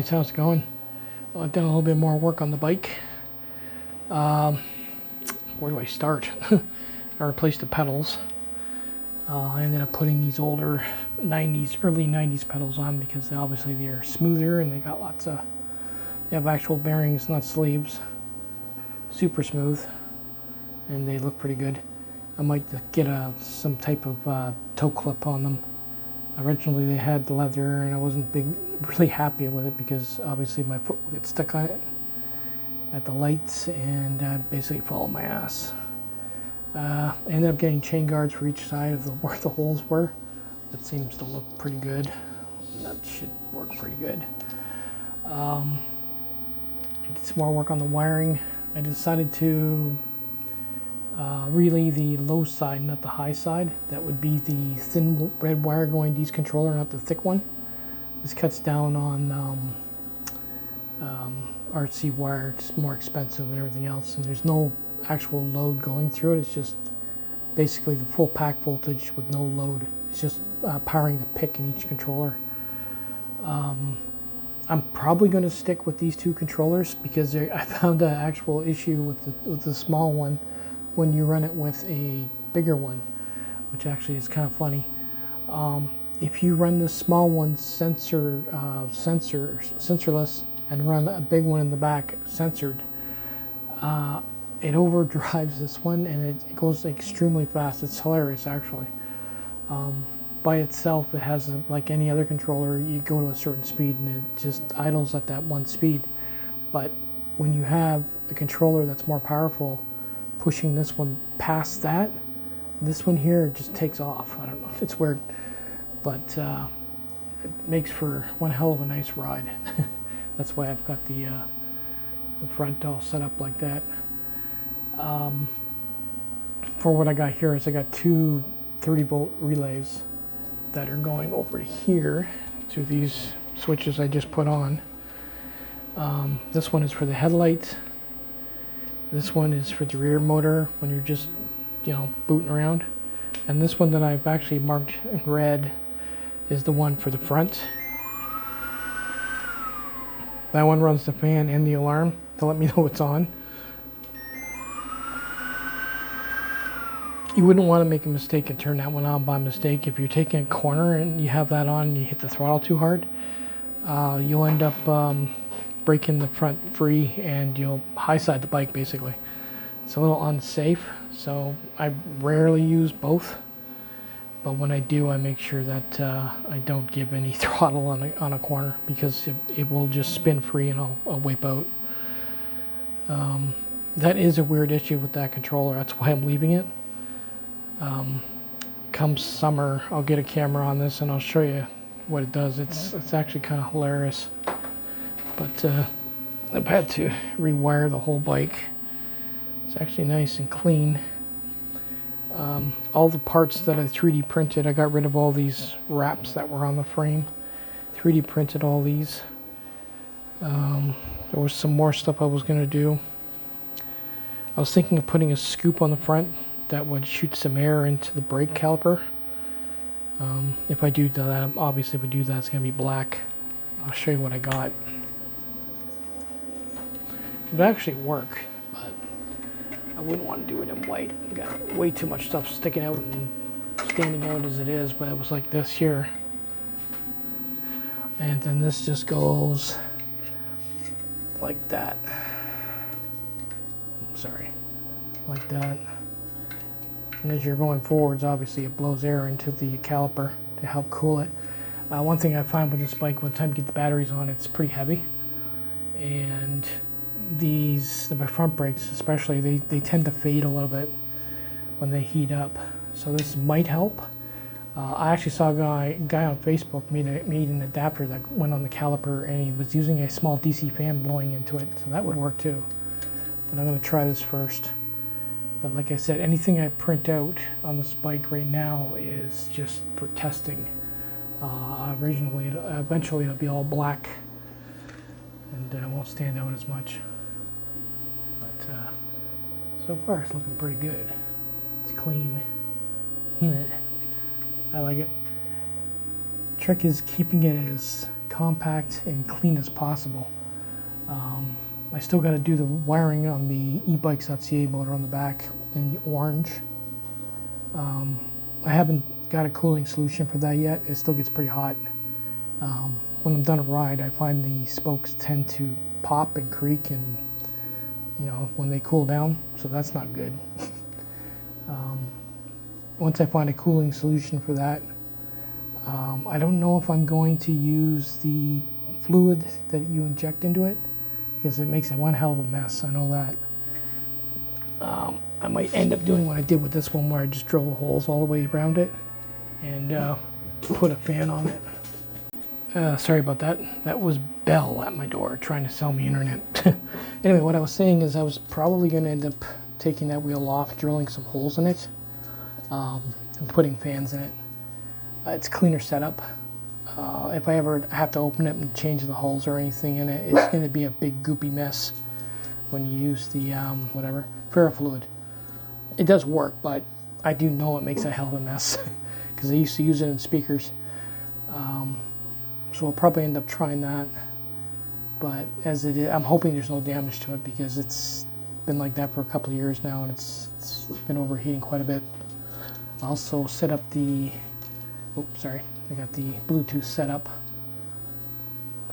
guys, how's it going? Well, I've done a little bit more work on the bike. Where do I start? I replaced the pedals. I ended up putting these older 90s, early 90s pedals on because obviously they're smoother and they got lots of, they have actual bearings, not sleeves. Super smooth, and they look pretty good. I might get some type of toe clip on them. Originally they had leather and I wasn't really happy with it because obviously my foot would get stuck on it at the lights and basically fall on my ass. I ended up getting chain guards for each side of where the holes were. That seems to look pretty good. That should work pretty good. I did some more work on the wiring. I decided to relay the low side, not the high side. That would be the thin red wire going to these controller, not the thick one. This cuts down on RC wire. It's more expensive than everything else, and there's no actual load going through it. It's just basically the full pack voltage with no load. It's just powering the pick in each controller. I'm probably going to stick with these two controllers because I found an actual issue with the small one when you run it with a bigger one, which actually is kind of funny. If you run the small one sensorless and run a big one in the back censored, it overdrives this one and it goes extremely fast. It's hilarious actually. By itself, it has, like any other controller, you go to a certain speed and it just idles at that one speed. But when you have a controller that's more powerful, pushing this one past that, this one here just takes off. I don't know, it's weird, but it makes for one hell of a nice ride. That's why I've got the front all set up like that. For what I got here is I got two 30-volt relays that are going over here to these switches I just put on. This one is for the headlight. This one is for the rear motor when you're just, booting around. And this one that I've actually marked in red is the one for the front. That one runs the fan and the alarm to let me know it's on. You wouldn't want to make a mistake and turn that one on by mistake. If you're taking a corner and you have that on and you hit the throttle too hard, you'll end up breaking the front free and you'll high side the bike basically. It's a little unsafe, so I rarely use both. But when I do, I make sure that I don't give any throttle on a corner because it will just spin free and I'll wipe out. That is a weird issue with that controller. That's why I'm leaving it. Come summer, I'll get a camera on this and I'll show you what it does. It's actually kind of hilarious. But I've had to rewire the whole bike. It's actually nice and clean. All the parts that I 3D printed, I got rid of all these wraps that were on the frame. 3D printed all these. There was some more stuff I was going to do. I was thinking of putting a scoop on the front that would shoot some air into the brake caliper. If I do that, obviously if I do that, it's going to be black. I'll show you what I got. It would actually work, but I wouldn't want to do it in white. You got way too much stuff sticking out and standing out as it is, but it was like this here. And then this just goes like that. Sorry, like that. And as you're going forwards, obviously it blows air into the caliper to help cool it. One thing I find with this bike, by the time you get the batteries on, it's pretty heavy. And my front brakes especially, they tend to fade a little bit when they heat up. So this might help. I actually saw a guy on Facebook made an adapter that went on the caliper and he was using a small DC fan blowing into it. So that would work too. But I'm going to try this first. But like I said, anything I print out on this bike right now is just for testing. Eventually it'll be all black and it won't stand out as much. But so far it's looking pretty good. It's clean. I like it. Trick is keeping it as compact and clean as possible. I still got to do the wiring on the ebikes.ca motor on the back in orange. I haven't got a cooling solution for that yet. It still gets pretty hot. When I'm done a ride, I find the spokes tend to pop and creak, and you know, when they cool down, so that's not good. Once I find a cooling solution for that, I don't know if I'm going to use the fluid that you inject into it, because it makes it one hell of a mess. I know that. I might end up doing what I did with this one, where I just drill the holes all the way around it and put a fan on it. Sorry about that. That was Bell at my door trying to sell me internet. Anyway, what I was saying is I was probably going to end up taking that wheel off, drilling some holes in it, and putting fans in it. It's a cleaner setup. If I ever have to open it and change the holes or anything in it, it's going to be a big goopy mess when you use the whatever ferrofluid. It does work, but I do know it makes a hell of a mess because I used to use it in speakers. So I'll probably end up trying that. But as it is, I'm hoping there's no damage to it, because it's been like that for a couple of years now, and it's been overheating quite a bit. I also set up the, oops, sorry, I got the Bluetooth set up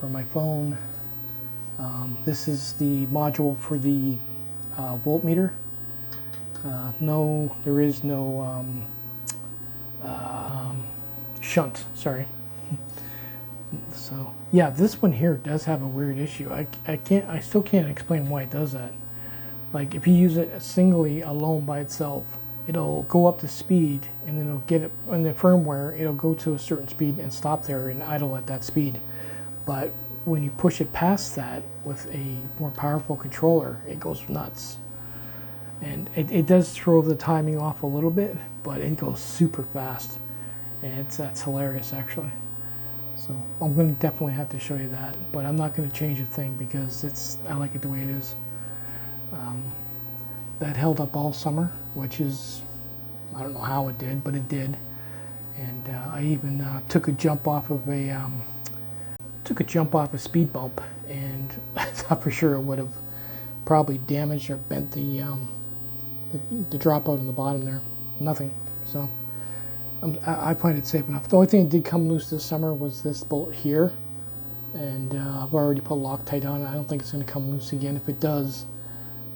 for my phone. This is the module for the voltmeter. No, there is no shunt, sorry. So yeah, this one here does have a weird issue. I still can't explain why it does that. Like if you use it singly alone by itself, it'll go up to speed, and then it'll get it in the firmware, it'll go to a certain speed and stop there and idle at that speed. But when you push it past that with a more powerful controller, it goes nuts. And it does throw the timing off a little bit, but it goes super fast. And that's hilarious, actually. So I'm going to definitely have to show you that, but I'm not going to change a thing because I like it the way it is. That held up all summer, which is, I don't know how it did, but it did. And I even took a jump off of a speed bump, and I thought for sure it would have probably damaged or bent the dropout in the bottom there. Nothing. So I find it safe enough. The only thing that did come loose this summer was this bolt here, and I've already put Loctite on it. I don't think it's going to come loose again. If it does,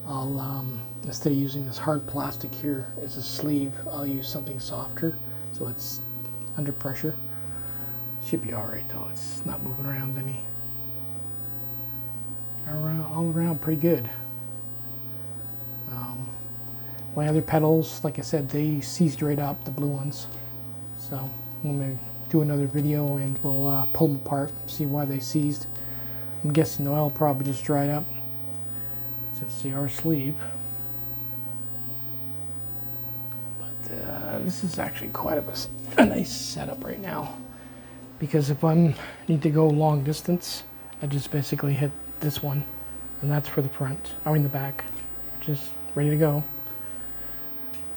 I'll instead of using this hard plastic here as a sleeve, I'll use something softer so it's under pressure. Should be all right though. It's not moving around any. All around pretty good. My other pedals, like I said, they seized right up, the blue ones. So I'm going to do another video and we'll pull them apart, see why they seized. I'm guessing the oil probably just dried up. It's the R sleeve. But this is actually quite a nice setup right now. Because if I need to go long distance, I just basically hit this one, and that's for the front, I mean the back, just ready to go.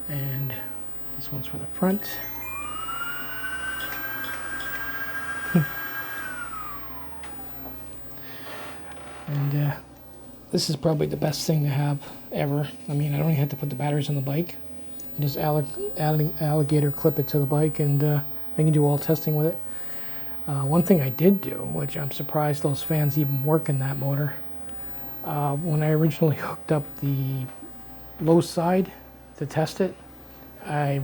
And this one's for the front. And this is probably the best thing to have ever. I mean, I don't even have to put the batteries on the bike. I just alligator clip it to the bike, and I can do all testing with it. One thing I did do, which I'm surprised those fans even work in that motor, when I originally hooked up the low side to test it, I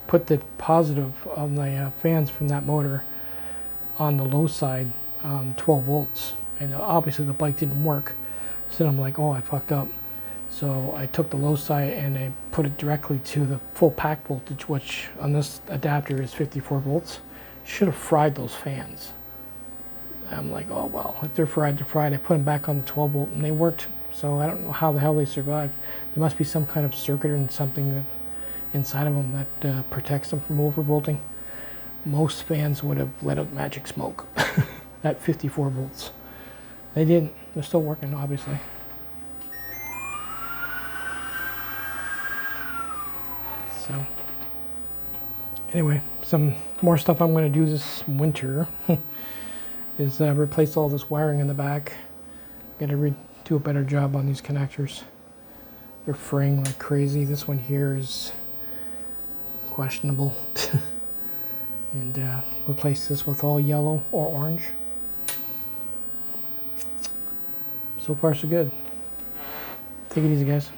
put the positive of the fans from that motor on the low side, 12 volts, and obviously the bike didn't work. So I'm like, oh, I fucked up. So I took the low side and I put it directly to the full pack voltage, which on this adapter is 54 volts. Should have fried those fans. I'm like, oh well, if they're fried, they're fried. I put them back on the 12 volt and they worked. So I don't know how the hell they survived. There must be some kind of circuit or something that inside of them that protects them from overvolting. Most fans would have let out magic smoke at 54 volts. They didn't. They're still working, obviously. So anyway, some more stuff I'm going to do this winter is replace all this wiring in the back. Gotta do a better job on these connectors. They're fraying like crazy. This one here is questionable. And replace this with all yellow or orange. So far so good. Take it easy, guys.